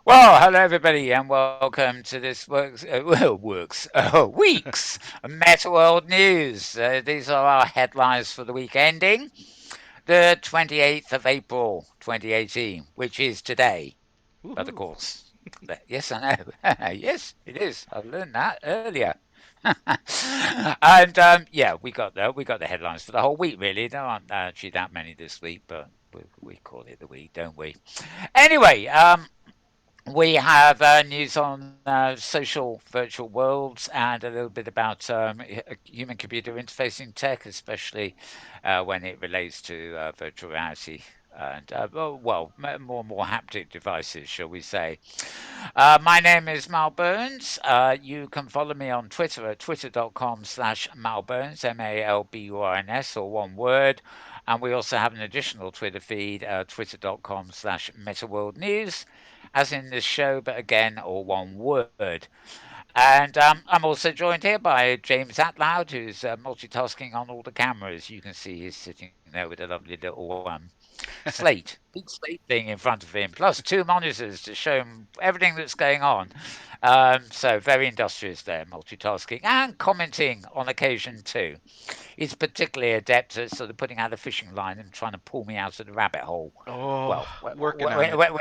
Well, hello everybody, and welcome to this week's Metaworld news. These are our headlines for the week ending the 28th of April, 2018, which is today. But of Woohoo! course, yes, I know. Yes, it is. I learned that earlier. And yeah, we got the headlines for the whole week. Really, there aren't actually that many this week, but we call it the week, don't we? Anyway, we have news on social virtual worlds and a little bit about human computer interfacing tech, especially when it relates to virtual reality and, more and more haptic devices, shall we say. My name is Mal Burns. You can follow me on Twitter at twitter.com/malburns, Malburns, or one word. And we also have an additional Twitter feed, twitter.com/metaworldnews, as in this show, but again, all one word. And I'm also joined here by James Atloud, who's multitasking on all the cameras. You can see he's sitting there with a lovely little slate, big slate thing in front of him, plus two monitors to show him everything that's going on. So very industrious there, multitasking and commenting on occasion too. He's particularly adept at sort of putting out a fishing line and trying to pull me out of the rabbit hole. Oh, Well, working on it. when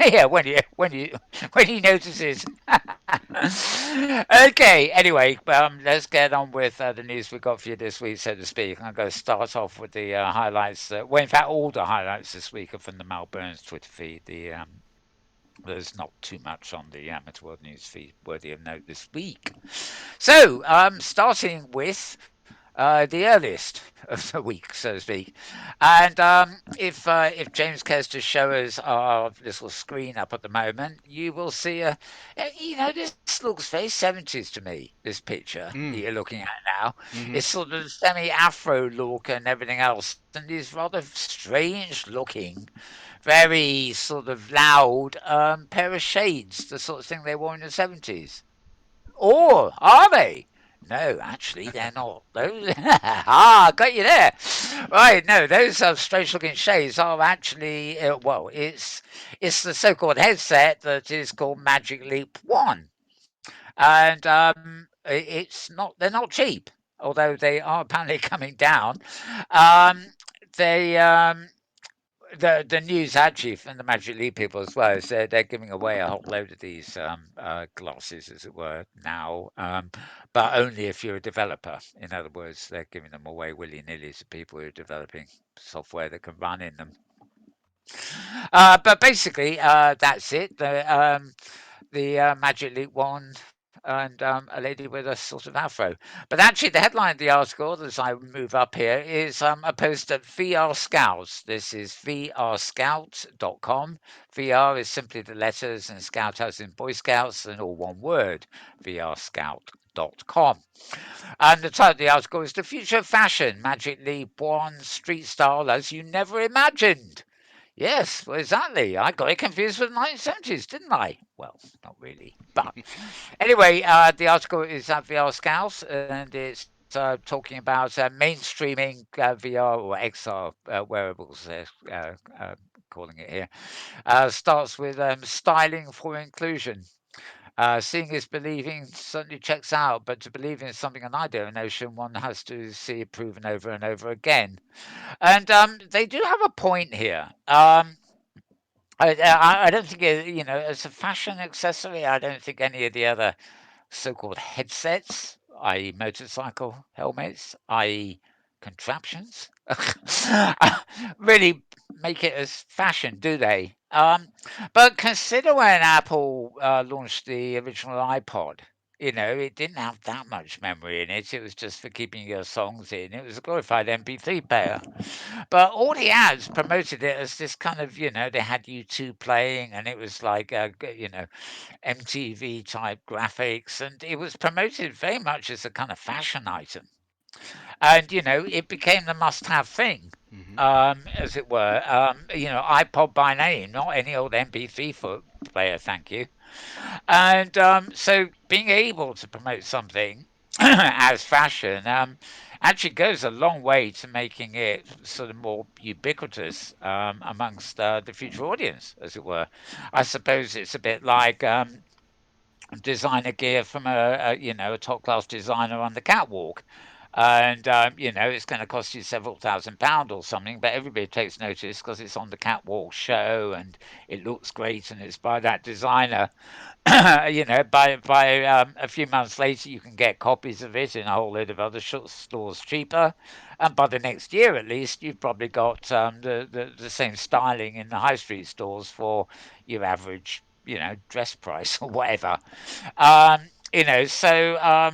yeah, when he notices. Okay. Anyway, let's get on with the news we got for you this week, so to speak. I'm going to start off with the highlights. Well, in fact, all the highlights this week are from the Mal Burns Twitter feed. There's not too much on the Amateur World News feed worthy of note this week. So, starting with the earliest of the week, so to speak. And if James cares to show us our little screen up at the moment, you will see this looks very 70s to me. This picture that you're Mm. looking at now, it's Mm-hmm. sort of semi-afro look and everything else, and these rather strange looking, very sort of loud pair of shades, the sort of thing they wore in the 70s. Or are they? No, actually, they're not. Those got you there. Right, no, those strange looking shades are actually it's the so-called headset that is called Magic Leap One, and it's not they're not cheap, although they are apparently coming down. Um, they the news actually from the Magic Leap people as well is they're giving away a whole load of these glasses, as it were, now, but only if you're a developer. In other words, they're giving them away willy nilly to people who are developing software that can run in them. But basically, that's it. The Magic Leap one and a lady with a sort of afro. But actually, the headline of the article, as I move up here, is a post at VR Scouts. This is vrscout.com. VR is simply the letters, and Scout as in Boy Scouts, and all one word, vrscout.com. And the title of the article is The Future of Fashion, Magic Leap One Street Style as You Never Imagined. Yes, well, exactly. I got it confused with the 1970s, didn't I? Well, not really. But anyway, the article is at VR Scouts, and it's talking about mainstreaming VR or XR wearables, calling it here. Starts with styling for inclusion. Seeing is believing certainly checks out, but to believe in something an ideal notion, one has to see it proven over and over again. And they do have a point here. I don't think as a fashion accessory, I don't think any of the other so-called headsets, i.e., motorcycle helmets, i.e., contraptions, really make it as fashion, do they? But consider when Apple launched the original iPod. It didn't have that much memory in it. It was just for keeping your songs in. It was a glorified MP3 player. But all the ads promoted it as this kind of, they had YouTube playing and it was like, MTV type graphics. And it was promoted very much as a kind of fashion item. And, it became the must have thing. Mm-hmm. As it were, iPod by name, not any old MP3 player, thank you. And so being able to promote something as fashion actually goes a long way to making it sort of more ubiquitous amongst the future audience, as it were. I suppose it's a bit like designer gear from a top class designer on the catwalk. And it's going to cost you several £1,000s or something, but everybody takes notice because it's on the catwalk show and it looks great and it's by that designer. By a few months later, you can get copies of it in a whole load of other stores cheaper, and by the next year at least, you've probably got the same styling in the high street stores for your average dress price or whatever. So uh,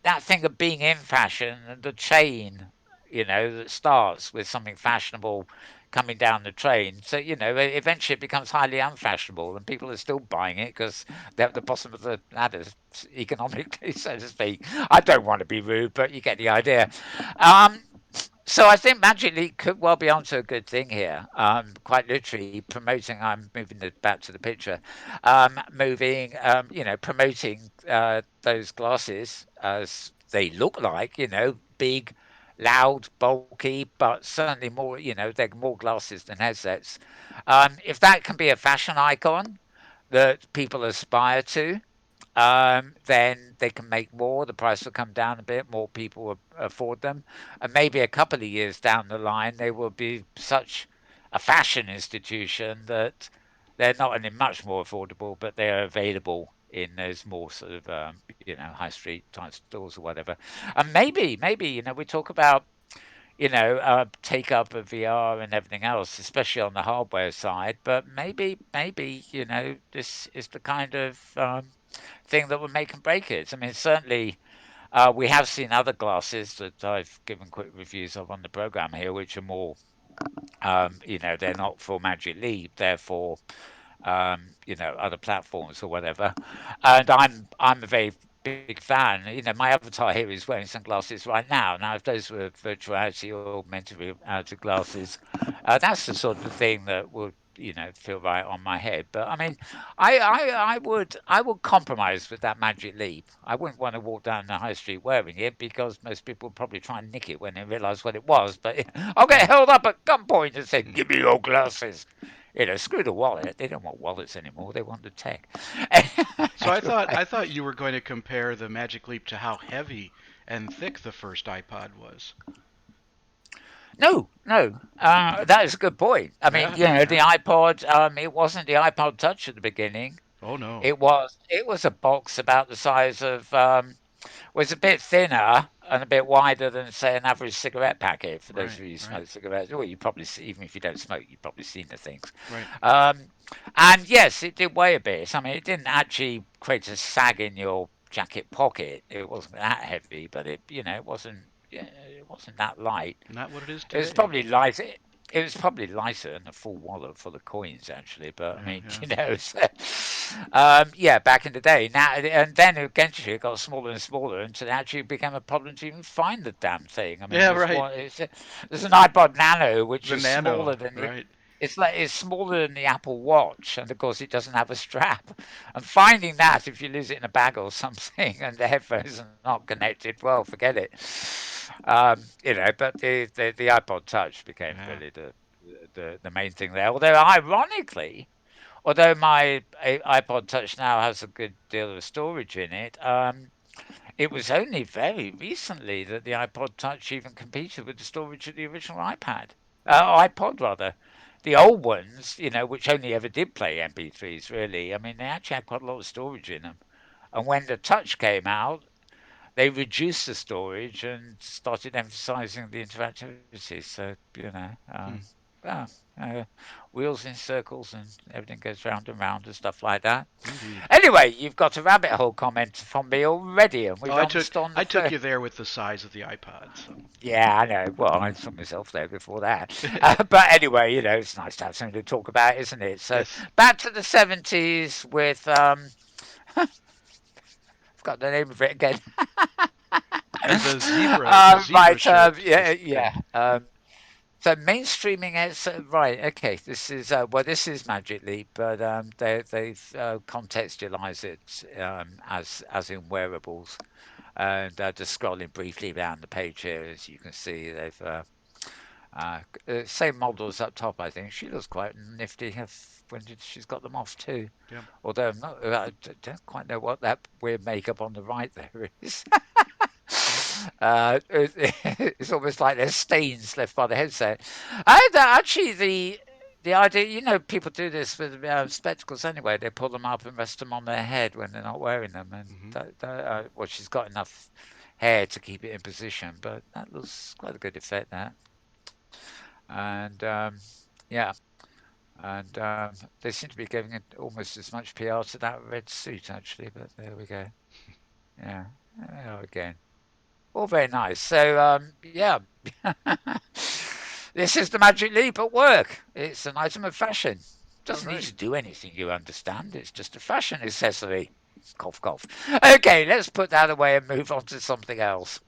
that thing of being in fashion and the chain, that starts with something fashionable coming down the train. So, eventually it becomes highly unfashionable and people are still buying it because they're at the bottom of the ladder, economically, so to speak. I don't want to be rude, but you get the idea. Um, so I think Magic Leap could well be onto a good thing here. Quite literally promoting. I'm moving back to the picture. Promoting those glasses as they look like. Big, loud, bulky, but certainly more. They're more glasses than headsets. If that can be a fashion icon that people aspire to, then they can make more. The price will come down a bit. More people will afford them, and maybe a couple of years down the line, they will be such a fashion institution that they're not only much more affordable, but they are available in those more sort of high street type stores or whatever. And maybe we talk about take up of VR and everything else, especially on the hardware side. But maybe this is the kind of thing that would make and break it. I mean, certainly we have seen other glasses that I've given quick reviews of on the program here, which are more, they're not for Magic Leap, they're for other platforms or whatever. And I'm a very big fan. My avatar here is wearing sunglasses right now. Now, if those were virtual reality or augmented reality glasses, that's the sort of thing that would feel right on my head. But I mean, I would compromise with that Magic Leap. I wouldn't want to walk down the high street wearing it because most people would probably try and nick it when they realise what it was. But I'll get Right. held up at gunpoint and say, "Give me your glasses." Screw the wallet. They don't want wallets anymore. They want the tech. So I Anyway, thought you were going to compare the Magic Leap to how heavy and thick the first iPod was. no. That is a good point. I mean, Yeah, the iPod. It wasn't the iPod Touch at the beginning. oh no. It was a box about the size of was a bit thinner and a bit wider than say an average cigarette packet for those Right, of you who right, smoke cigarettes. Well, you probably see, even if you don't smoke, you've probably seen the things. right. Um, and yes, it did weigh a bit. I mean, it didn't actually create a sag in your jacket pocket. It wasn't that heavy, but it wasn't. Yeah, it wasn't that light. Not what it is It was today. probably lighter. It was probably lighter than a full wallet full of coins, actually. But I Yeah, mean, yeah. yeah, back in the day. Now and then eventually it got smaller and smaller until it actually became a problem to even find the damn thing. I mean, Yeah, right. there's an iPod Nano which The is Nano, smaller than the right. it's smaller than the Apple Watch, and of course it doesn't have a strap. And finding that if you lose it in a bag or something, and the headphones are not connected, well, forget it. But the iPod Touch became Yeah. really the main thing there. Although ironically, although my iPod Touch now has a good deal of storage in it, it was only very recently that the iPod Touch even competed with the storage of the original iPod rather. The old ones, which only ever did play MP3s, really. I mean, they actually had quite a lot of storage in them. And when the Touch came out, they reduced the storage and started emphasizing the interactivity. So, Hmm. well, uh, wheels in circles and everything goes round and round and stuff like that. Indeed. Anyway, you've got a rabbit hole comment from me already, and we've Oh, almost on the I took first. you there with the size of the iPod. So. Yeah, I know. Well, I saw myself there before that. But anyway, it's nice to have something to talk about, isn't it? So Yes. back to the 70s with, I've got the name of it again. The zebra Right, shirt yeah, thing. yeah. So mainstreaming is right. Okay, this is well, this is Magic Leap, but they've contextualized it as in wearables. And just scrolling briefly down the page here, as you can see, they've same models up top. I think she looks quite nifty. When she's got them off too. Yeah. Although I'm not, I don't quite know what that weird makeup on the right there is. It's almost like there's stains left by the headset. Actually, the idea, people do this with spectacles anyway. They pull them up and rest them on their head when they're not wearing them, and Hmm. well, she's got enough hair to keep it in position, but that looks quite a good effect there. And yeah, and they seem to be giving it almost as much PR to that red suit actually. But there we go. Yeah, there we are again. All very nice. So, yeah, this is the magic leap at work. It's an item of fashion. All Doesn't need right. to do anything, you understand. It's just a fashion accessory. Cough, cough. Okay, let's put that away and move on to something else.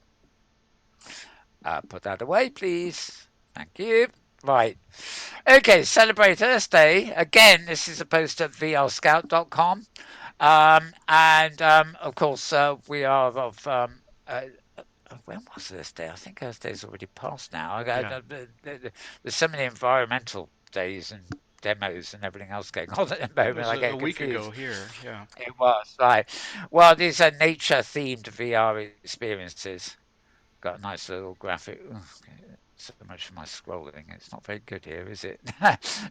Put that away, please. Thank you. Right. Okay, celebrate Earth Day. Again, this is a post at vrscout.com. And of course, we are of when was Earth Day? I think Earth Day's already passed now. Yeah. There's so many environmental days and demos and everything else going on at the It moment. was I a get week ago confused. here. Yeah. It was right. Well, these are nature-themed VR experiences. Got a nice little graphic. So much for my scrolling. It's not very good here, is it?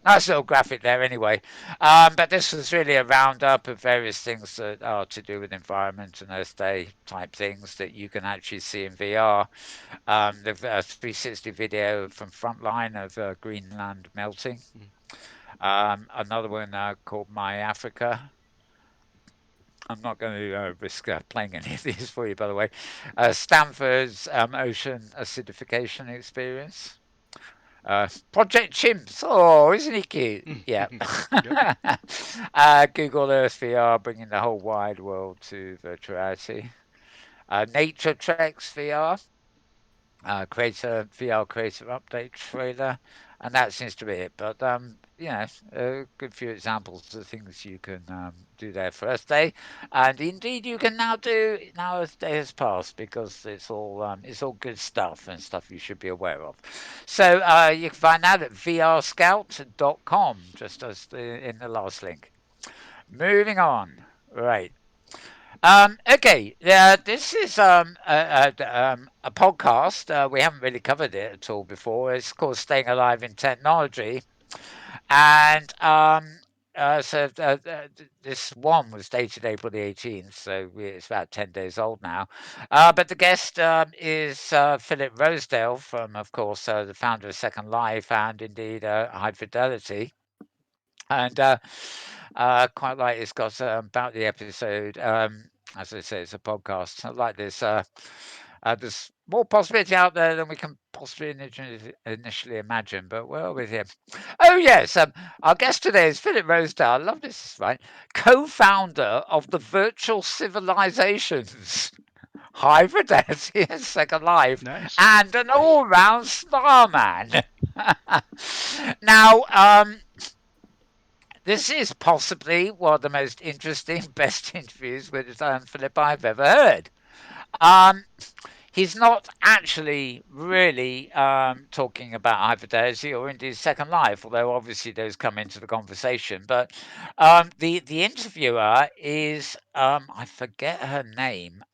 Nice little graphic there, anyway. But this was really a roundup of various things that are to do with environment and Earth Day type things that you can actually see in VR. The 360 video from Frontline of Greenland melting. Mm. Another one called My Africa. I'm not going to risk playing any of these for you, by the way. Stanford's ocean acidification experience. Project Chimps. Oh, isn't he cute? Yeah. Yep. Google Earth VR, bringing the whole wide world to virtual reality. Nature Treks VR, creator VR creator update trailer, and that seems to be it. But a good few examples of things you can do there for Earth Day, and indeed you can now do now Earth Day has passed because it's all good stuff and stuff you should be aware of. So you can find that at vrscout.com, just as in the last link. Moving on, right. Okay, this is a podcast. We haven't really covered it at all before. It's called Staying Alive in Technology. And this one was dated April the 18th, so it's about 10 days old now. But the guest is Philip Rosedale from, of course, the founder of Second Life and indeed High Fidelity. And quite like it's got about the episode. As I say, it's a podcast. I like this. There's more possibility out there than we can possibly initially imagine, but we're with him. Oh, yes. Our guest today is Philip Rosedale. I love this, right? Co founder of the Virtual Civilizations, High Fidelity and Second Life, Nice. and an all round starman. Now, this is possibly one of the most interesting, best interviews with Philip I've ever heard. Um, he's not actually really talking about hyperdeity or indeed Second Life, although obviously those come into the conversation. But the interviewer is I forget her name,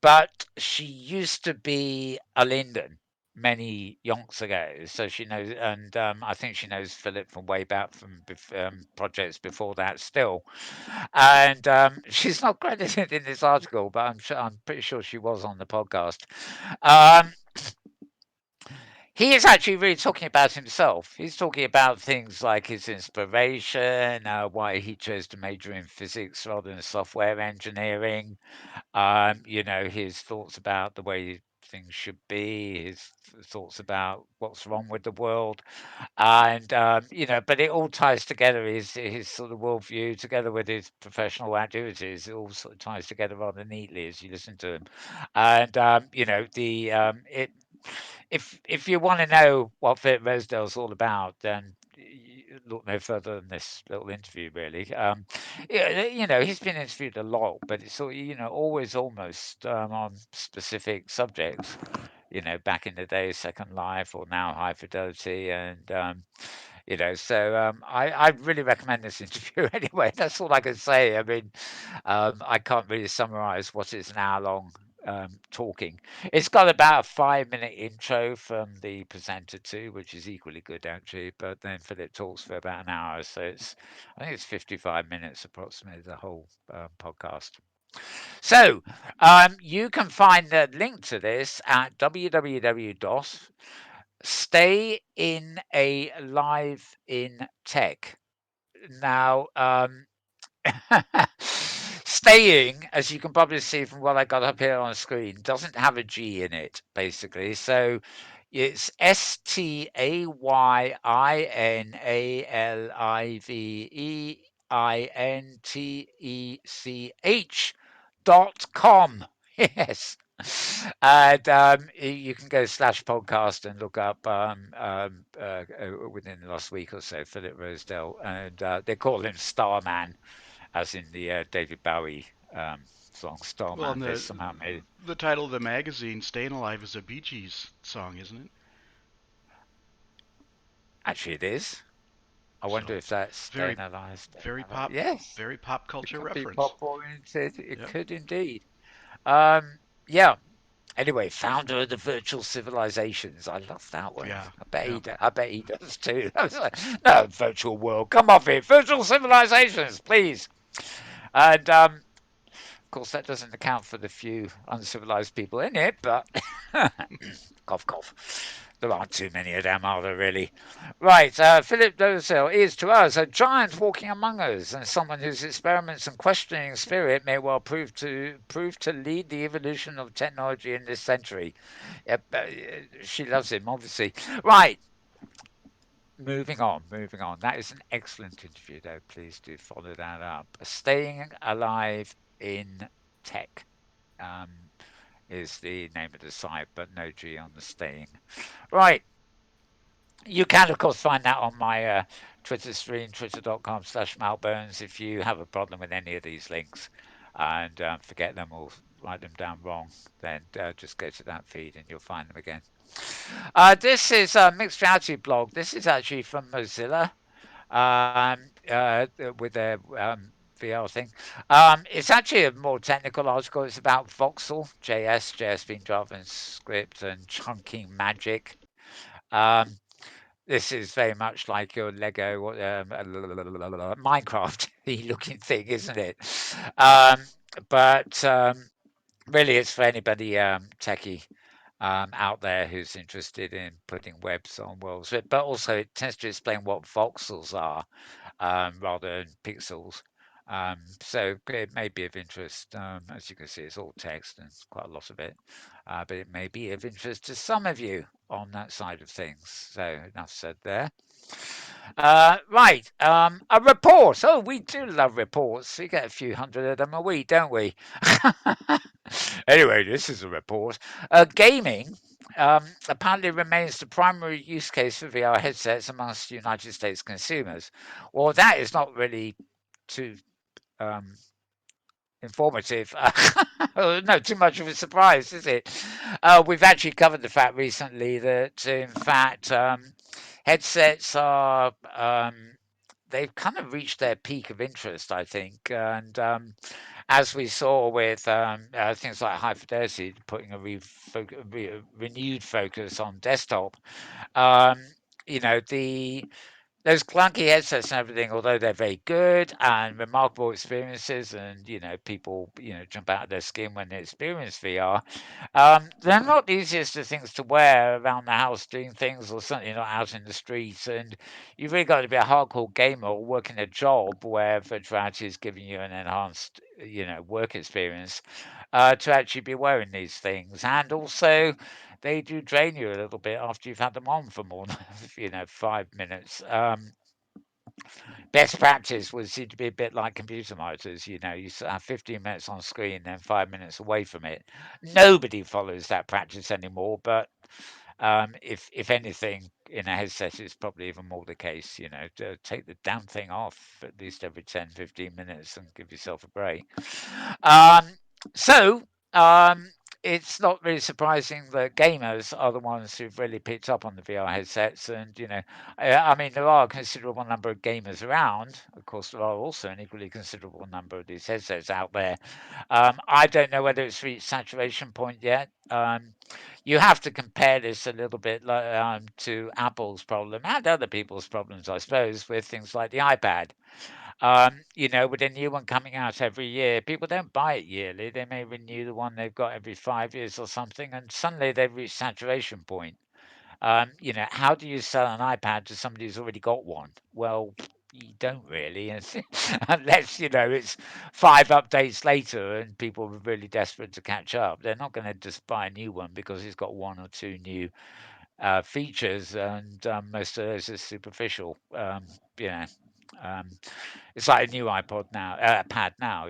but she used to be a Linden many yonks ago, so she knows, and I think she knows Philip from way back from projects before that still. And she's not credited in this article, but I'm pretty sure she was on the podcast. Um, he is actually really talking about himself. He's talking about things like his inspiration, why he chose to major in physics rather than software engineering, his thoughts about the way things should be, his thoughts about what's wrong with the world, and but it all ties together. His sort of worldview, together with his professional activities, it all sort of ties together rather neatly as you listen to him. And the it. if you want to know what Philip Rosedale's all about, then look no further than this little interview. Really, yeah, he's been interviewed a lot, but it's always almost on specific subjects. Back in the day, Second Life, or now High Fidelity, and I really recommend this interview anyway. That's all I can say. I mean, I can't really summarize what is an hour long talking. It's got about a 5 minute intro from the presenter too, which is equally good actually. But then Philip talks for about an hour, so I think it's 55 minutes approximately the whole podcast. So you can find the link to this at www.stay in a live in tech. Now, staying, as you can probably see from what I got up here on the screen, doesn't have a G in it, basically. So it's STAYINALIVENTECH.com. Yes. And you can go slash podcast and look up within the last week or so, Philip Rosedale. And they call him Starman, as in the David Bowie song Well, Starman. and They somehow made it. the title of the magazine, "Staying Alive," is a Bee Gees song, isn't it? Actually, it is. I wonder So if that's very, Staying Alive, Staying very Alive. pop, Yes, very pop it culture could be reference. pop oriented. It Yep. could indeed. Um, yeah. Anyway, founder of the virtual civilizations. I love that one. Yeah. I bet Yeah. I bet he does too. I was like, no, virtual world. Come off it. Virtual civilizations, please. And of course, that doesn't account for the few uncivilized people in it, but cough, cough. There aren't too many of them, are there really? Right, Philip Dosel is to us a giant walking among us, and someone whose experiments and questioning spirit may well prove to lead the evolution of technology in this century. Yep, she loves him, obviously. Right, moving on, moving on. That is an excellent interview, though. Please do follow that up. Staying alive in tech. Um, is the name of the site, but no G on the staying. Right. You can, of course, find that on my Twitter stream, twitter.com/malbones, if you have a problem with any of these links and forget them or write them down wrong, then just go to that feed and you'll find them again. This is a mixed reality blog. This is actually from Mozilla with their VR thing. It's actually a more technical article. It's about Voxel, JS being JavaScript, and chunking magic. Um, this is very much like your Lego Minecraft looking thing, isn't it? Um, but really, it's for anybody techie out there who's interested in putting webs on worlds. But also, it tends to explain what voxels are rather than pixels. So it may be of interest. As you can see, it's all text and quite a lot of it, but it may be of interest to some of you on that side of things. So enough said there. Right, a report. Oh, we do love reports. We get a few hundred of them a week, don't we? Anyway, this is a report. Gaming apparently remains the primary use case for VR headsets amongst United States consumers. Well, that is not really too um, informative. No, too much of a surprise, is it? We've actually covered the fact recently that, in fact, headsets are. They've kind of reached their peak of interest, I think, and as we saw with things like high fidelity putting a renewed focus on desktop, um, the those clunky headsets and everything, although they're very good and remarkable experiences, and people jump out of their skin when they experience VR, they're not the easiest of things to wear around the house doing things, or certainly not out in the streets. And you've really got to be a hardcore gamer or working a job where virtual reality is giving you an enhanced, work experience to actually be wearing these things. And also, they do drain you a little bit after you've had them on for more than 5 minutes. Best practice would seem to be a bit like computer monitors. You have 15 minutes on screen, then 5 minutes away from it. Nobody follows that practice anymore, but If anything, in a headset, it's probably even more the case. To take the damn thing off at least every 10, 15 minutes and give yourself a break. Um, so um, it's not really surprising that gamers are the ones who've really picked up on the VR headsets. And I mean, there are a considerable number of gamers around. Of course, there are also an equally considerable number of these headsets out there. I don't know whether it's reached saturation point yet. You have to compare this a little bit to Apple's problem and other people's problems, I suppose, with things like the iPad. With a new one coming out every year, people don't buy it yearly. They may renew the one they've got every 5 years or something, and suddenly they've reached saturation point. How do you sell an iPad to somebody who's already got one? Well, you don't really, unless it's 5 updates later and people are really desperate to catch up. They're not going to just buy a new one because it's got one or two new features, and most of those are superficial. You know, um, it's like a new iPod now, pad now.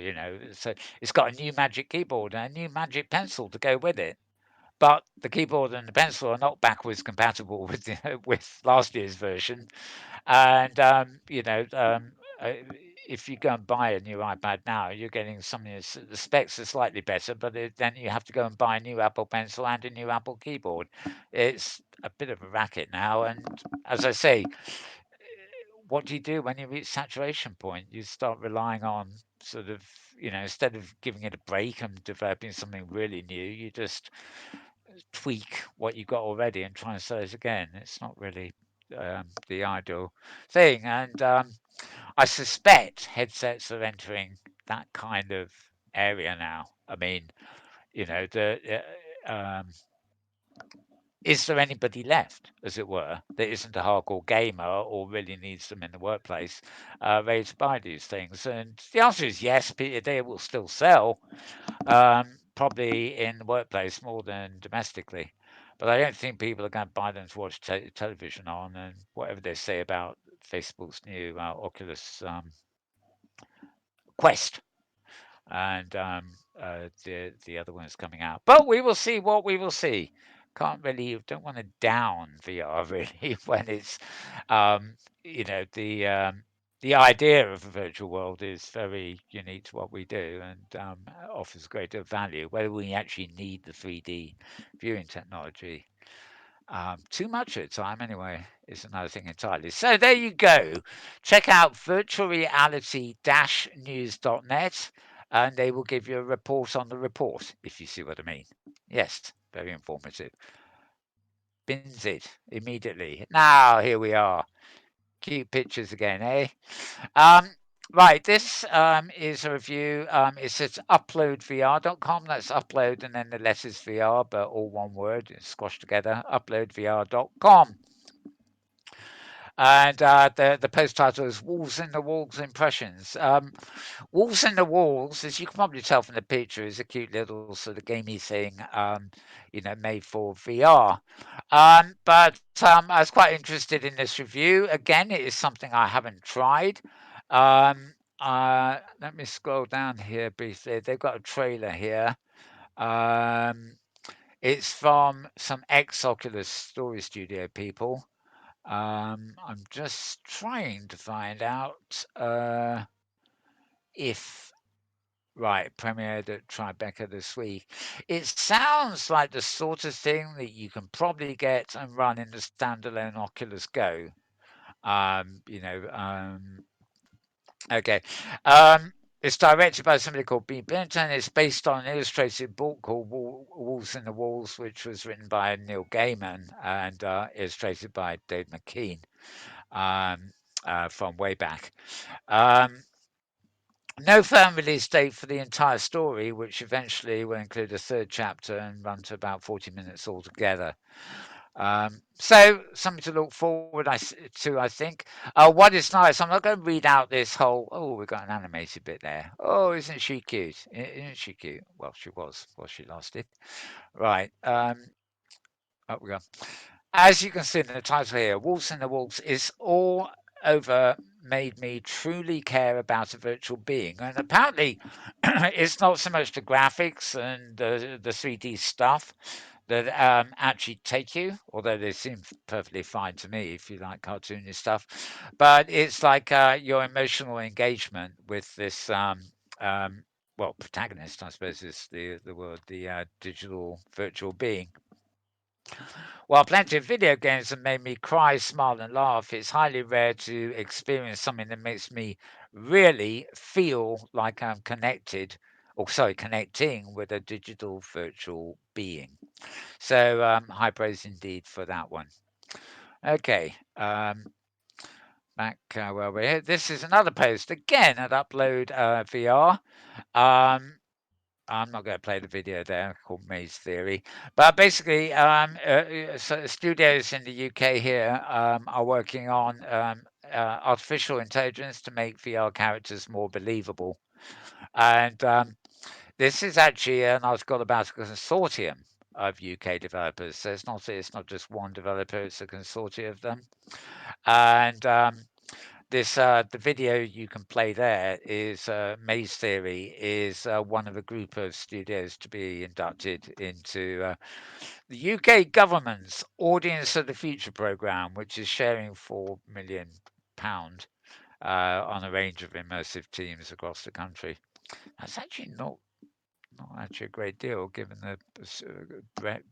So it's got a new Magic Keyboard and a new Magic Pencil to go with it. But the keyboard and the pencil are not backwards compatible with with last year's version, and uh, if you go and buy a new iPad now, you're getting something the specs are slightly better, but then you have to go and buy a new Apple Pencil and a new Apple keyboard. It's a bit of a racket now, and as I say, what do you do when you reach saturation point? You start relying on sort of, instead of giving it a break and developing something really new, you just tweak what you got already and try and sell it again. It's not really the ideal thing. And I suspect headsets are entering that kind of area now. I mean, um, is there anybody left, as it were, that isn't a hardcore gamer or really needs them in the workplace, ready to buy these things? And the answer is yes, they will still sell, probably in the workplace more than domestically. But I don't think people are going to buy them to watch television on, and whatever they say about Facebook's new Oculus Quest and the other one is coming out. But we will see what we will see. Don't want to down VR really when it's um, you know the idea of a virtual world is very unique to what we do and offers greater value. Whether we actually need the 3D viewing technology too much at the time, anyway, is another thing entirely. So there you go. Check out virtualreality-news.net and they will give you a report on the report, if you see what I mean. Yes, very informative. Bins it immediately. Now, here we are. Cute pictures again, eh? Um, right, this is a review. It says uploadvr.com. That's upload and then the letters VR, but all one word, it's squashed together. Uploadvr.com. And the post title is Walls in the Walls Impressions. Walls in the Walls, as you can probably tell from the picture, is a cute little sort of gamey thing, made for VR. But I was quite interested in this review. Again, it is something I haven't tried. Let me scroll down here briefly. They've got a trailer here. Um, it's from some ex Oculus Story Studio people. I'm just trying to find out if right premiered at Tribeca this week. It sounds like the sort of thing that you can probably get and run in the standalone Oculus Go. Okay. It's directed by somebody called B. Benton. It's based on an illustrated book called Walls in the Walls, which was written by Neil Gaiman and illustrated by Dave McKean um, from way back. Um, no firm release date for the entire story, which eventually will include a third chapter and run to about 40 minutes altogether. So something to look forward to, I think. What is nice, I'm not going to read out this whole. Oh, we've got an animated bit there. Oh, isn't she cute? Isn't she cute? Well, she was she last did. Right. Up we go. As you can see in the title here, Waltz in the Waltz is all over made me truly care about a virtual being. And apparently, it's not so much the graphics and the 3D stuff that actually take you, although they seem perfectly fine to me if you like cartoony stuff. But it's like your emotional engagement with this, um, well, protagonist, I suppose is the word, the digital virtual being. While plenty of video games have made me cry, smile, and laugh, it's highly rare to experience something that makes me really feel like I'm connected, or sorry, connecting with a digital virtual being. So, high praise indeed for that one. Okay, back where we're here. This is another post again at Upload VR. Um, I'm not going to play the video there called Maze Theory, but basically, so studios in the UK here are working on artificial intelligence to make VR characters more believable. And this is actually an article about a consortium of UK developers. So it's not just one developer; it's a consortium of them. And this the video you can play there is Maze Theory is one of a group of studios to be inducted into the UK government's Audience of the Future program, which is sharing £4 million on a range of immersive teams across the country. That's actually not actually a great deal given the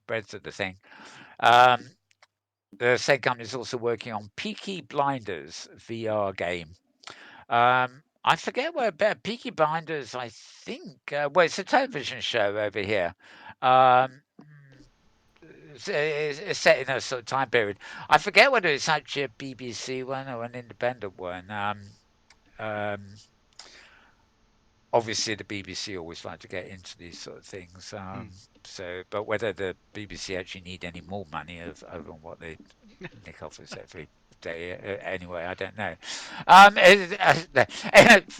breadth of the thing. Um, the same company is also working on Peaky Blinders VR game. I forget where Peaky Blinders. I think well, it's a television show over here. It's set in a sort of time period. I forget whether it's actually a BBC one or an independent one. Um, Obviously, the BBC always like to get into these sort of things. Hmm. So, but whether the BBC actually need any more money over on what they nick off us every day, anyway, I don't know.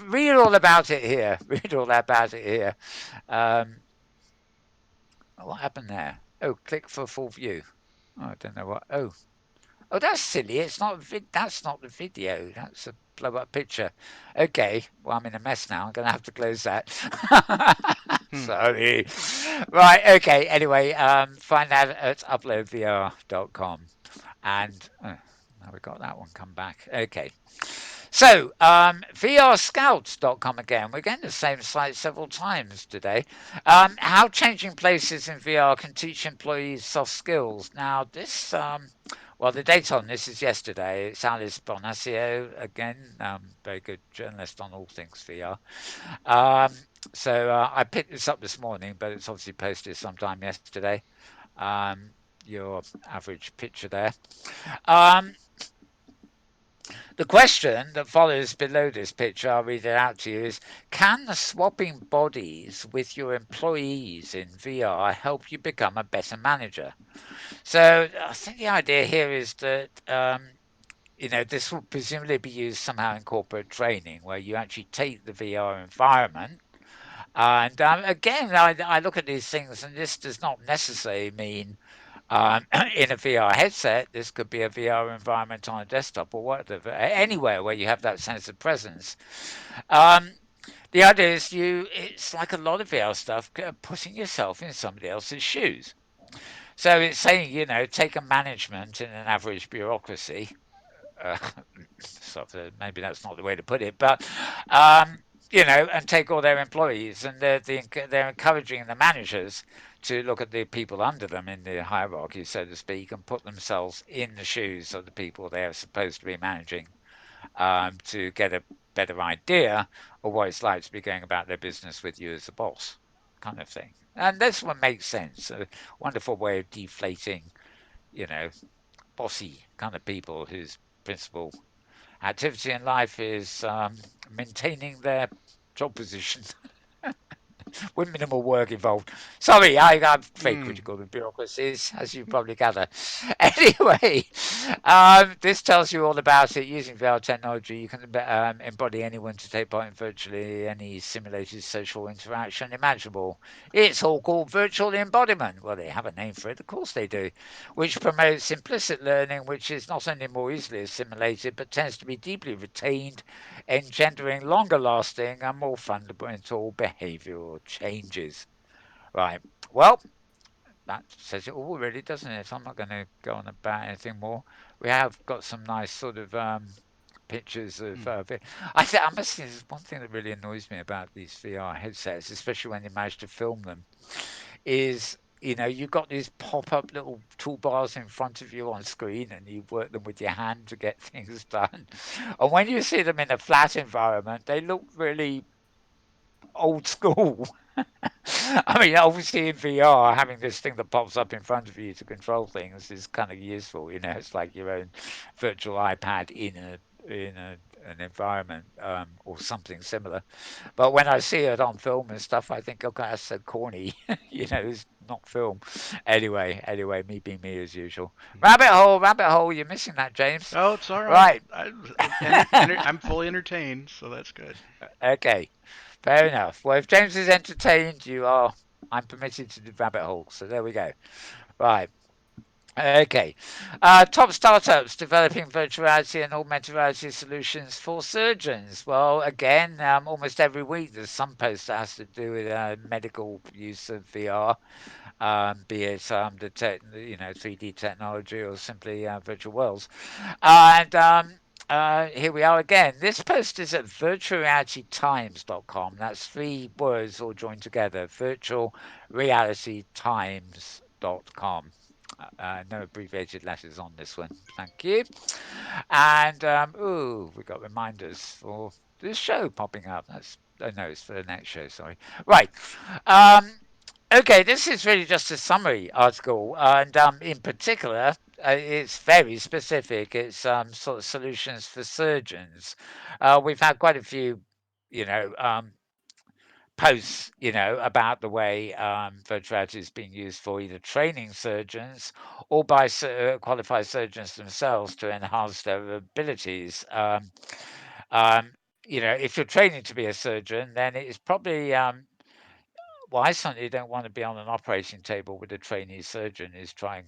Read all about it here. Read all about it here. Um, what happened there? Oh, click for full view. Oh, I don't know what. Oh, that's silly. It's not. That's not the video. That's a blow up picture. Okay. Well, I'm in a mess now. I'm going to have to close that. Hmm. Sorry. Right. Okay. Anyway, find that at uploadvr.com. And now we got that one come back. Okay. So, vrscouts.com again. We're getting the same site several times today. How changing places in VR can teach employees soft skills. Now, this, well, the date on this is yesterday. It's Alice Bonacio again, very good journalist on all things VR. Um, so I picked this up this morning, but it's obviously posted sometime yesterday. Um, your average picture there. Um, the question that follows below this picture, I'll read it out to you, is can swapping bodies with your employees in VR help you become a better manager? So I think the idea here is that this will presumably be used somehow in corporate training, where you actually take the VR environment. And again, I look at these things, and this does not necessarily mean in a VR headset. This could be a VR environment on a desktop or whatever, anywhere where you have that sense of presence. Um, the idea is it's like a lot of VR stuff, putting yourself in somebody else's shoes. So it's saying, take a management in an average bureaucracy. Uh, maybe that's not the way to put it, but and take all their employees, and they're encouraging the managers to look at the people under them in the hierarchy, so to speak, and put themselves in the shoes of the people they're supposed to be managing, to get a better idea of what it's like to be going about their business with you as a boss, kind of thing. And this one makes sense. A wonderful way of deflating, you know, bossy kind of people whose principal activity in life is maintaining their job position with minimal work involved. Sorry, I'm very Hmm. critical of bureaucracies, as you probably gather. Anyway, this tells you all about it. Using VR technology, you can embody anyone to take part in virtually any simulated social interaction imaginable. It's all called virtual embodiment. Well, they have a name for it, of course they do, which promotes implicit learning, which is not only more easily assimilated, but tends to be deeply retained, engendering longer lasting and more fundamental behavioral changes. Right. Well, that says it all, really, doesn't it? I'm not going to go on about anything more. We have got some nice sort of pictures of. Hmm. I must say, there's one thing that really annoys me about these VR headsets, especially when you manage to film them, is you've got these pop-up little toolbars in front of you on screen, and you work them with your hand to get things done. And when you see them in a flat environment, they look really old school. I mean, obviously in VR, having this thing that pops up in front of you to control things is kind of useful. It's like your own virtual iPad in an environment or something similar. But when I see it on film and stuff, I think, okay, that's so corny. It's not film. Anyway, me being me as usual. Rabbit hole. You're missing that, James. Oh, it's all right. Right. I'm fully entertained, so that's good. Okay. Fair enough. Well, if James is entertained, I'm permitted to do rabbit hole. So there we go. Right. Okay. Top startups developing virtual reality and augmented reality solutions for surgeons. Well, again, almost every week there's some post that has to do with medical use of VR, be it the 3D technology or simply virtual worlds. And here we are again. This post is at virtualrealitytimes.com. That's three words all joined together. Virtualrealitytimes.com. No abbreviated letters on this one. Thank you. And we got reminders for this show popping up. That's no, it's for the next show. Sorry. Right. Um, Okay, this is really just a summary article, and in particular, it's very specific. It's sort of solutions for surgeons. We've had quite a few, you know, um, posts, about the way virtual reality is being used for either training surgeons or by qualified surgeons themselves to enhance their abilities. Um, if you're training to be a surgeon, then it's probably well, I certainly don't want to be on an operating table with a trainee surgeon who's trying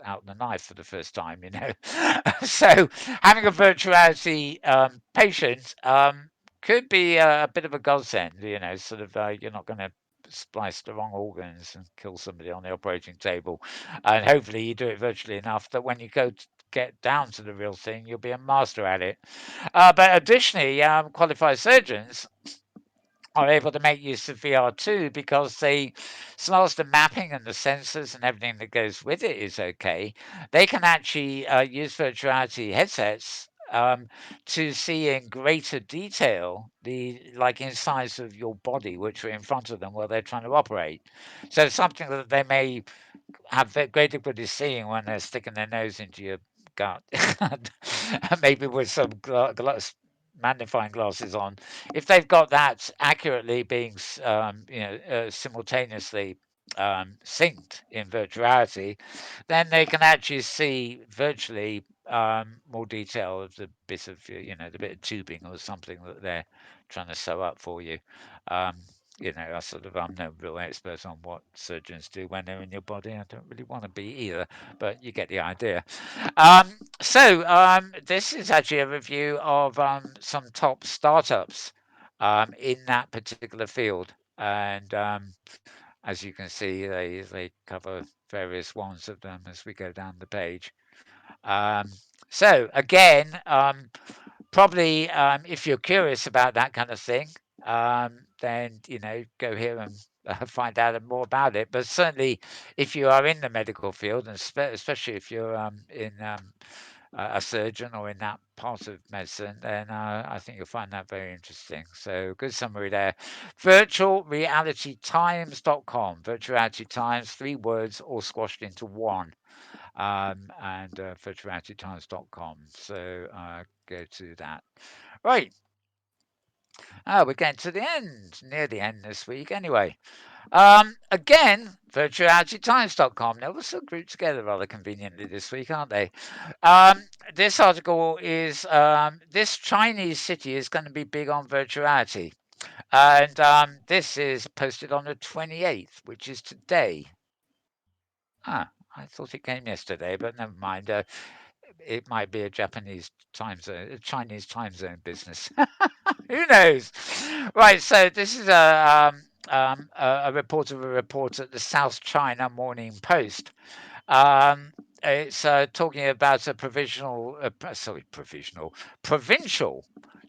out the knife for the first time. So having a virtuality patient could be a bit of a godsend. Sort of you're not going to splice the wrong organs and kill somebody on the operating table, and hopefully you do it virtually enough that when you go to get down to the real thing, you'll be a master at it. But additionally, qualified surgeons are able to make use of VR2 because as long as the mapping and the sensors and everything that goes with it is okay, they can actually use virtuality headsets to see in greater detail the like insides of your body, which are in front of them while they're trying to operate. So something that they may have great difficulty seeing when they're sticking their nose into your gut, maybe with some magnifying glasses on. If they've got that accurately being, simultaneously synced in virtuality, then they can actually see virtually more detail of the bit of, the bit of tubing or something that they're trying to sew up for you. Um, I'm no real expert on what surgeons do when they're in your body. I don't really want to be either, but you get the idea. This is actually a review of some top startups in that particular field. And as you can see, they cover various ones of them as we go down the page. Um, probably if you're curious about that kind of thing, then go here and find out more about it. But certainly, if you are in the medical field, and especially if you're in a surgeon or in that part of medicine, then I think you'll find that very interesting. So, good summary there. Virtualrealitytimes.com. Virtual Reality Times, three words all squashed into one. And virtualrealitytimes.com. So, go to that. Right. We're getting to the end, near the end this week anyway. Again, virtualrealitytimes.com. They're also grouped together rather conveniently this week, aren't they? This article is this Chinese city is going to be big on virtuality. And this is posted on the 28th, which is today. Ah, I thought it came yesterday, but never mind. It might be a Japanese time zone, a Chinese time zone business. Who knows? Right. So this is a report of a report at the South China Morning Post. Um, it's talking about a provincial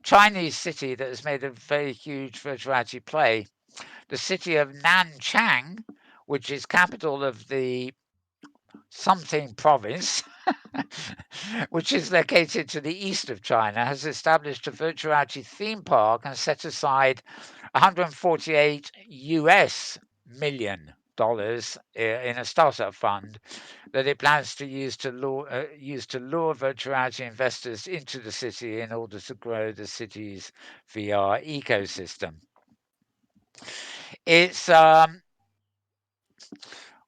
Chinese city that has made a very huge virtuality play. The city of Nanchang, which is capital of the something province, which is located to the east of China, has established a virtuality theme park and set aside 148 US million dollars in a startup fund that it plans to use to lure virtuality investors into the city in order to grow the city's VR ecosystem. It's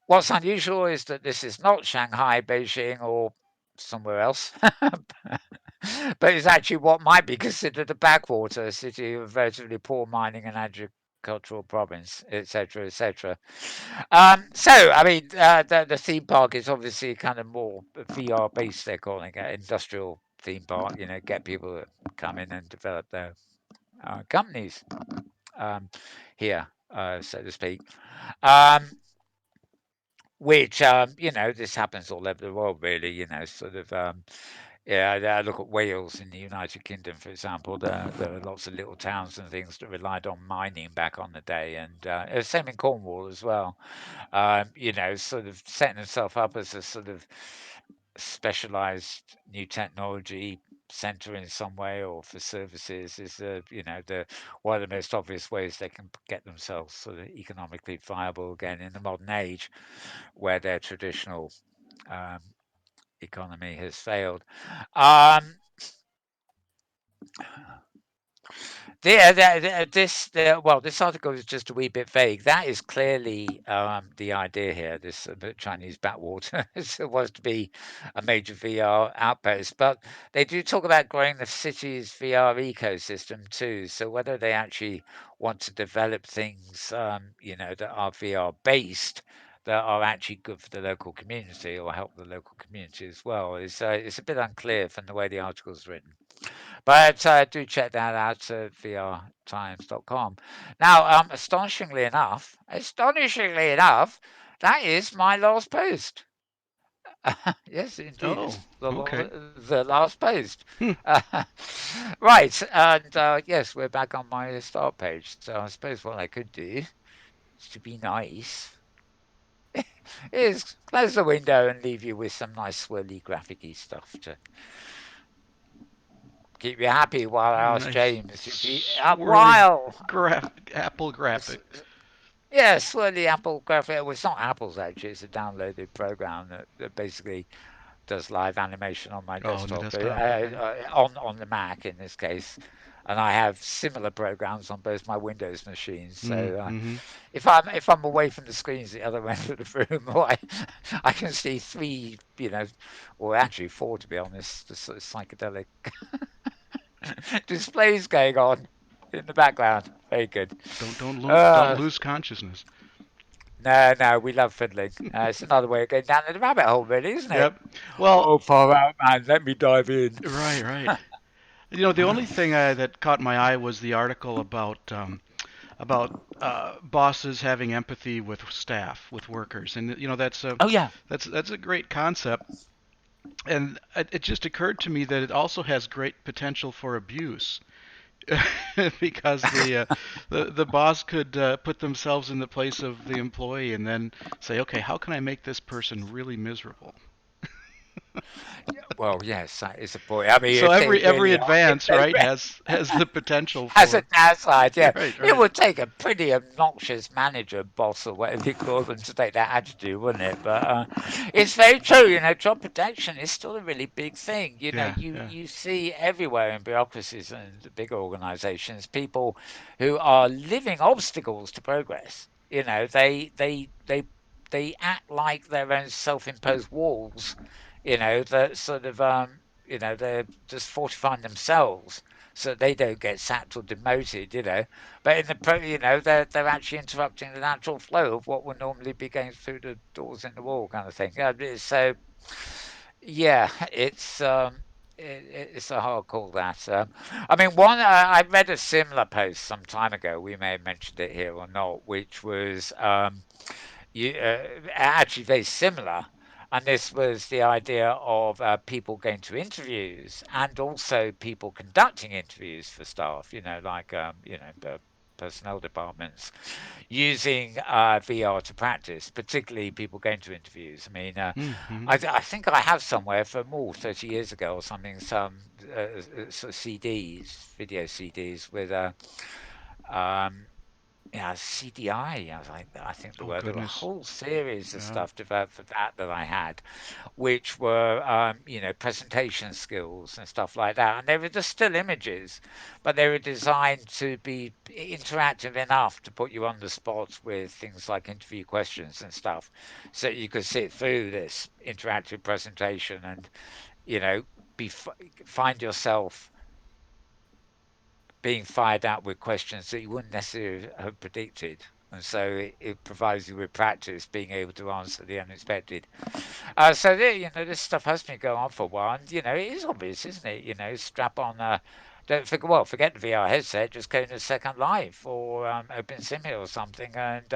What's unusual is that this is not Shanghai, Beijing, or somewhere else, but it's actually what might be considered a backwater city of relatively poor mining and agricultural province, etc., etc. I mean, the theme park is obviously kind of more VR based. They're calling it industrial theme park. You know, get people to come in and develop their companies um, here, so to speak. Um, which you know, this happens all over the world, really. You know, sort of. Yeah, I look at Wales in the United Kingdom, for example. There are lots of little towns and things that relied on mining back on the day, and same in Cornwall as well. You know, sort of setting itself up as a sort of specialized new technology center in some way or for services is you know, the one of the most obvious ways they can get themselves sort of economically viable again in the modern age where their traditional um, economy has failed. Um, this article is just a wee bit vague. That is clearly the idea here. This Chinese backwater was to be a major VR outpost, but they do talk about growing the city's VR ecosystem too. So whether they actually want to develop things, you know, that are VR based, that are actually good for the local community or help the local community as well, is it's a bit unclear from the way the article is written. But do check that out at vrtimes.com. Now, astonishingly enough, that is my last post. Yes, indeed, Oh, it's okay. the last post. Hmm. Uh, right, and yes, we're back on my start page. So I suppose what I could do is to be nice is close the window and leave you with some nice swirly graphicy stuff to keep you happy while I ask Nice James if he swirly while Apple s- graphic. yeah, Swirly Apple Graphic. Well, it's not Apple's actually. It's a downloaded program that basically does live animation on my Oh, on the desktop, desktop. Okay. on the Mac in this case. And I have similar programs on both my Windows machines. So Mm-hmm. if I'm away from the screens at the other end of the room, I can see three, you know, or actually four to be honest, the sort of psychedelic displays going on in the background. Very good. Don't Uh, lose consciousness. No, no, we love fiddling. It's another way of going down the rabbit hole, really, isn't it? Yep. Well, Oh, far out, man. Let me dive in. right, right. You know, the only thing that caught my eye was the article about bosses having empathy with staff, with workers, and you know Oh, yeah. that's a great concept. And it just occurred to me that it also has great potential for abuse. Because the boss could put themselves in the place of the employee and then say, okay, how can I make this person really miserable? Well, yes, that is a point. I mean, So if they every really are, if advance, they right, has the potential has a for downside, yeah. right, It right, would take a pretty obnoxious manager, boss, or whatever you call them, to take that attitude, wouldn't it? But it's very true. You know, job protection is still a really big thing. You know, yeah, yeah, you see everywhere in bureaucracies and big organisations people who are living obstacles to progress. You know, they act like their own self-imposed walls. You know, that sort of you know, they're just fortifying themselves so they don't get sacked or demoted, you know. But in the you know, they're actually interrupting the natural flow of what would normally be going through the doors in the wall, kind of thing. So yeah, it's it's a hard call that. I mean, one I read a similar post some time ago. We may have mentioned it here or not, which was actually very similar. And this was the idea of people going to interviews and also people conducting interviews for staff. Like personnel departments using VR to practice, particularly people going to interviews. I mean, Mm-hmm. I think I have somewhere from 30 years ago or something, some sort of CDs, video CDs with um, yeah, CDI. I think the Oh word. There were a goodness. whole series of Yeah. stuff developed for that I had, which were presentation skills and stuff like that. And they were just still images, but they were designed to be interactive enough to put you on the spot with things like interview questions and stuff, so you could sit through this interactive presentation and you know be find yourself being fired out with questions that you wouldn't necessarily have predicted. And so it provides you with practice being able to answer the unexpected. So there, this stuff has been going on for a while, and it is obvious, isn't it? Strap on. Don't forget. Well, forget the VR headset. Just go to Second Life or OpenSim or something, and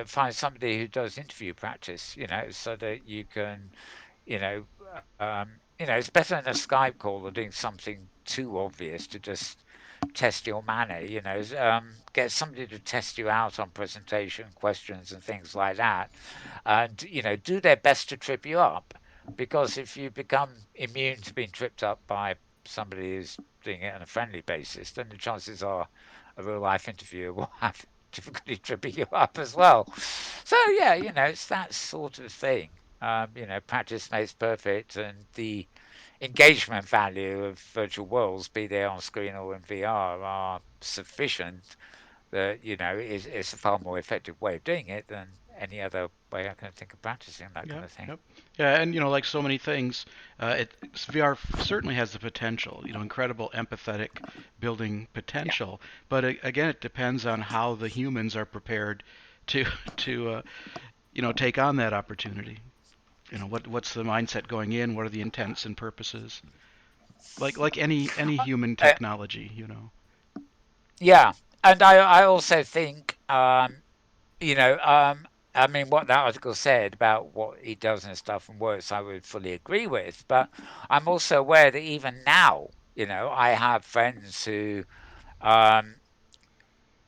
find somebody who does interview practice. So that you can, you know, it's better than a Skype call or doing something too obvious to just test your manner. Get somebody to test you out on presentation questions and things like that, and do their best to trip you up. Because if you become immune to being tripped up by somebody who's doing it on a friendly basis, then the chances are a real life interviewer will have difficulty tripping you up as well. So yeah, it's that sort of thing. Practice makes perfect, and the engagement value of virtual worlds, be they on screen or in VR, are sufficient that it's a far more effective way of doing it than any other way I can think of practicing that kind Yep, of thing. yep. Yeah, and like so many things, VR certainly has the potential, incredible empathetic building Yeah. potential. But again, it depends on how the humans are prepared to to take on that opportunity. What's the mindset going in? What are the intents and purposes? Like any human Uh, technology. yeah, and I also think you know I mean what that article said about what he does and stuff and works I would fully agree with, but I'm also aware that even now I have friends who um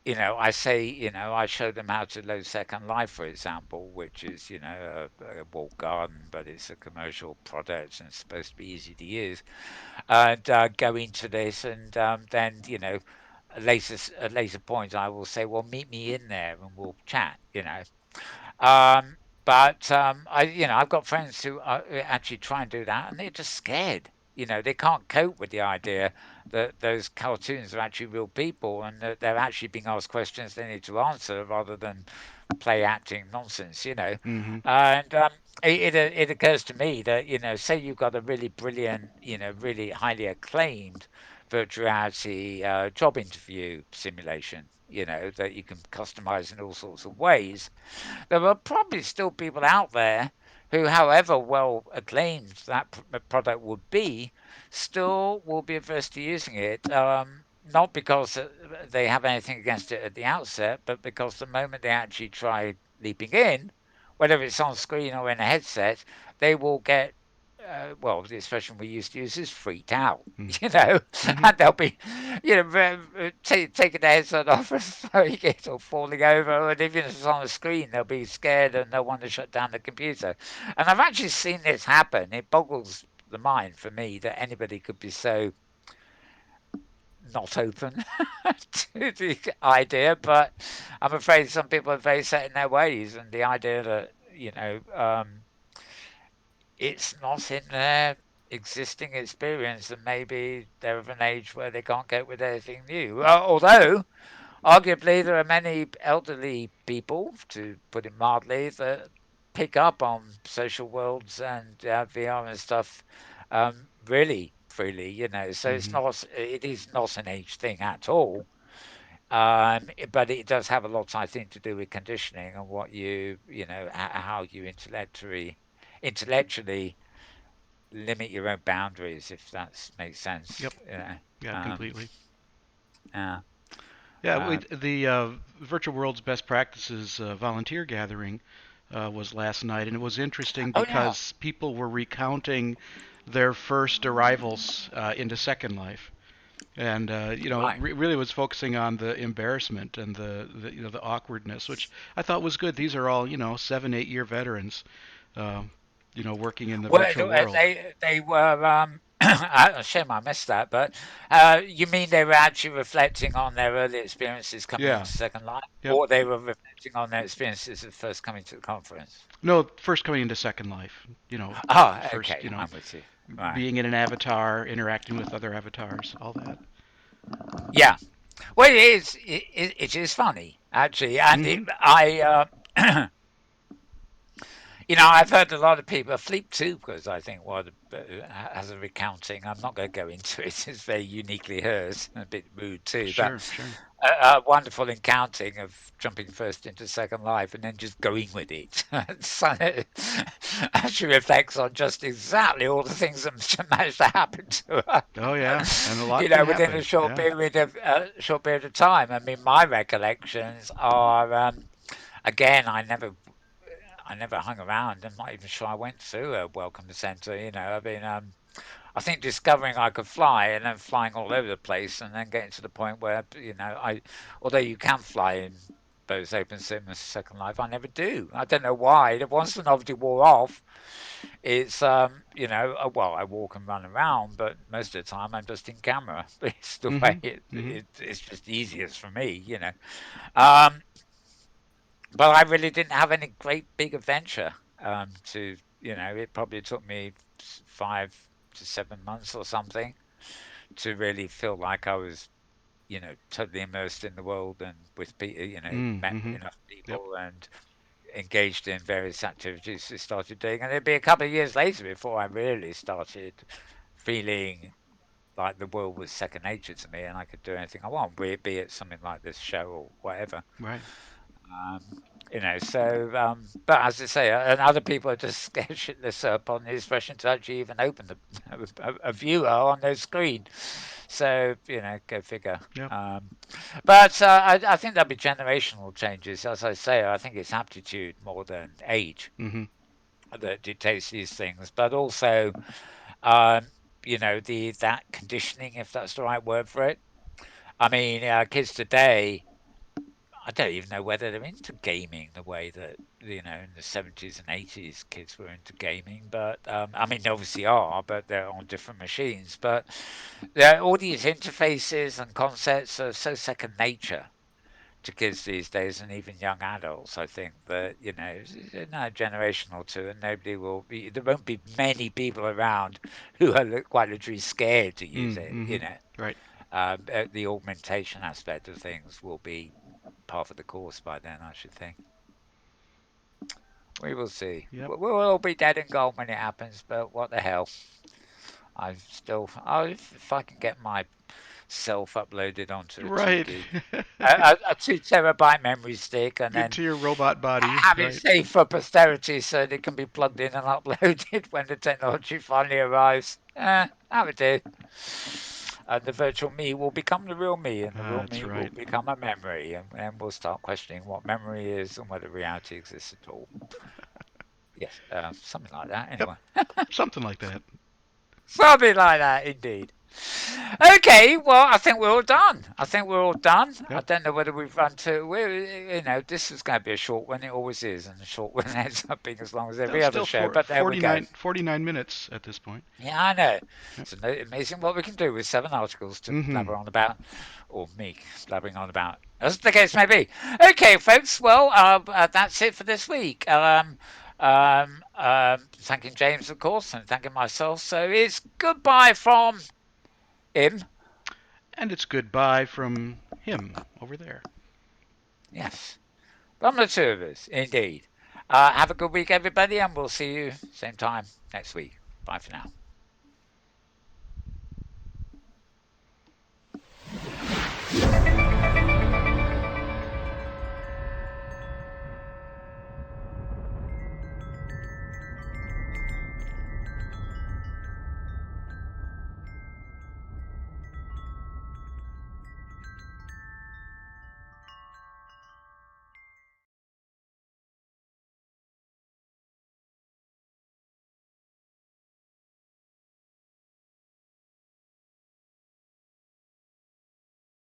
I say, I show them how to load Second Life, for example, which is, a walled garden, but it's a commercial product and it's supposed to be easy to use. And go into this, and then, at later point, I will say, well, meet me in there and we'll chat. Um, but I've got friends who actually try and do that, and they're just scared. They can't cope with the idea that those cartoons are actually real people and that they're actually being asked questions they need to answer rather than play acting nonsense. Hmm. And it occurs to me that say you've got a really brilliant, really highly acclaimed virtual reality job interview simulation, that you can customize in all sorts of ways. There are probably still people out there who, however well acclaimed that product would be, still will be averse to using it. Not because they have anything against it at the outset, but because the moment they actually try leaping in, whether it's on screen or in a headset, they will get well, the expression we used to use is freaked out, Hmm. and they'll be, taking their headset off and throwing it or falling over, and even if it's on the screen, they'll be scared and they'll want to shut down the computer. And I've actually seen this happen. It boggles the mind for me that anybody could be so not open to the idea, but I'm afraid some people are very set in their ways, and the idea that, it's not in their existing experience, and maybe they're of an age where they can't cope with anything new. Although, arguably, there are many elderly people, to put it mildly, that pick up on social worlds and VR and stuff really freely. So Hmm. it is not an age thing at all. But it does have a lot, I think, to do with conditioning and what how you intellectually limit your own boundaries, if that makes Yep. sense. Yeah, Um, completely. uh, Yeah, uh, the Virtual World's Best Practices volunteer gathering was last night, and it was interesting oh yeah, because people were recounting their first arrivals into Second Life, and right. really was focusing on the embarrassment and the awkwardness, which I thought was good. These are all 7, 8 year veterans, uh, working in the Well, virtual world. they were. Shame I missed that, but you mean they were actually reflecting on their early experiences coming Yeah. into Second Life, Yep. or they were reflecting on their experiences of first coming to the conference? No, first coming into Second Life. Oh, First, okay, I'm with you. Right. being in an avatar, interacting with other avatars, all that. Yeah. Well, it is. It is funny actually, and Mm-hmm. I've heard a lot of people, Fleet too, because I think has a recounting. I'm not going to go into it. It's very uniquely hers, and a bit rude too, but Sure, sure. a wonderful encounting of jumping first into Second Life and then just going with it. So it actually reflects on just exactly all the things that managed to happen to her. Oh yeah, and a lot can Within a happen. Yeah. short period of time. I mean, my recollections are again. I never hung around. I'm not even sure I went through a welcome center. I mean, I think discovering I could fly and then flying all over the place and then getting to the point where, although you can fly in both Open Sim and Second Life, I never do. I don't know why. Once the novelty wore off, it's, well, I walk and run around, but most of the time I'm just in camera. It's the way Mm-hmm. Mm-hmm. it's just easiest for me. Um, but I really didn't have any great big adventure. It probably took me 5 to 7 months or something to really feel like I was, totally immersed in the world and with people, met Mm-hmm. enough Yep. people and engaged in various activities I started doing. And it'd be a couple of years later before I really started feeling like the world was second nature to me and I could do anything I want, be it something like this show or whatever. Right. Um, but as I say, and other people are just scared shitless upon the expression to actually even open a viewer on their screen. So, go figure. Yep. But I think there'll be generational changes. As I say, I think it's aptitude more than age Mm-hmm. that dictates these things, but also, um, that conditioning, if that's the right word for it. I mean, kids today I don't even know whether they're into gaming the way that in the 70s and 80s kids were into gaming. But I mean, they obviously are, but they're on different machines. But all these interfaces and concepts are so second nature to kids these days, and even young adults. I think that in a generation or two, and nobody will be. There won't be many people around who are quite literally scared to use it. Mm-hmm. Right. The augmentation aspect of things will be par for the course by then, I should think. We will see. Yep. We'll all be dead and gone when it happens, but what the hell? If I can get myself uploaded onto a two Right. gig, a 2 terabyte memory stick, and then Into your robot body. have it Right. saved for posterity so that it can be plugged in and uploaded when the technology finally arrives. That would do. And the virtual me will become the real me, and the real That's me will right. become a memory, and we'll start questioning what memory is and whether reality exists at all. Yes, something like that. Yep. Anyway, Something like that. something like that, indeed. Okay, well, I think we're all done. I think we're all done. I Yep. don't know whether we've run to. This is going to be a short one. It always is, and a short one ends up being as long as No, every other still show. But there we go. 49 minutes at this point. Yeah, I know. Yep. It's amazing what we can do with 7 articles to Mm-hmm. blabber on about, or me blabbering on about, as the case may be. Okay, folks. Well, that's it for this week. Thanking James, of course, and thanking myself. So it's goodbye from him. And it's goodbye from him over there. Yes, from the two of us, indeed. Have a good week, everybody, and we'll see you same time next week. Bye for now.